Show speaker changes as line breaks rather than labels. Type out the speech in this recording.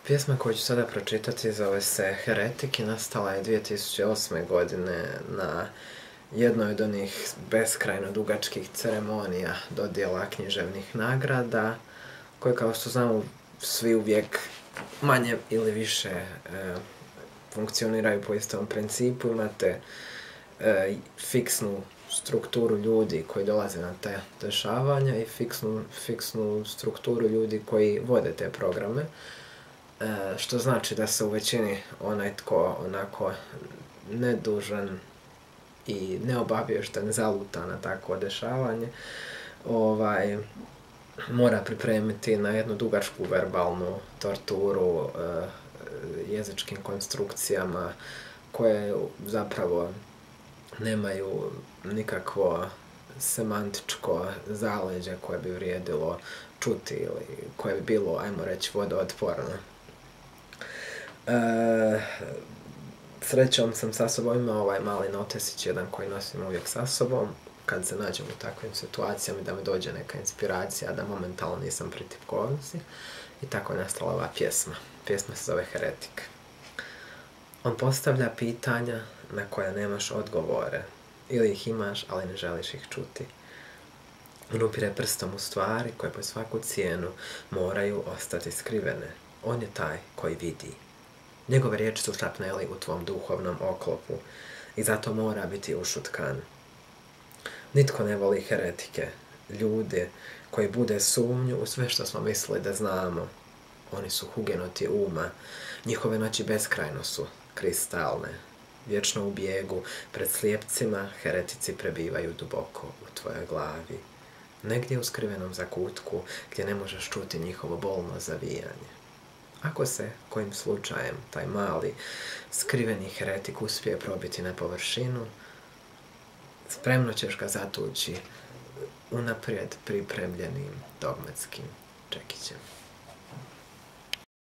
Pjesma koju ću sada pročitati zove se Heretik i nastala je 2008. godine na jednoj od onih beskrajno dugačkih ceremonija dodjela književnih nagrada, koje, kao što znamo, svi uvijek manje ili više funkcioniraju po istom principu. Imate fiksnu strukturu ljudi koji dolaze na te dešavanja i fiksnu strukturu ljudi koji vode te programe. Što znači da se u većini onaj tko onako nedužan i neobaviješten zaluta na takvo dešavanje, mora pripremiti na jednu dugačku verbalnu torturu jezičkim konstrukcijama koje zapravo nemaju nikakvo semantičko zaleđe koje bi vrijedilo čuti ili koje bi bilo, ajmo reći, vodootporno. Srećom sam sa sobom imao ovaj mali notesić, jedan koji nosim uvijek sa sobom, kad se nađem u takvim situacijama da mi dođe neka inspiracija, da momentalno nisam pri tipkovnici. I tako je nastala ova pjesma. Pjesma se zove Heretik. On postavlja pitanja na koja nemaš odgovore, ili ih imaš, ali ne želiš ih čuti. On upire prstom u stvari koje po svaku cijenu moraju ostati skrivene. On je taj koji vidi. Njegove riječi su šapneli u tvom duhovnom oklopu i zato mora biti ušutkan. Nitko ne voli heretike, ljude koji bude sumnju u sve što smo mislili da znamo. Oni su hugenoti uma, njihove noći beskrajno su kristalne. Vječno u bijegu, pred slijepcima, heretici prebivaju duboko u tvojoj glavi. Negdje u skrivenom zakutku gdje ne možeš čuti njihovo bolno zavijanje. Ako se, kojim slučajem, taj mali, skriveni heretik uspije probiti na površinu, spremno ćeš ga zatući unaprijed pripremljenim dogmatskim čekićem.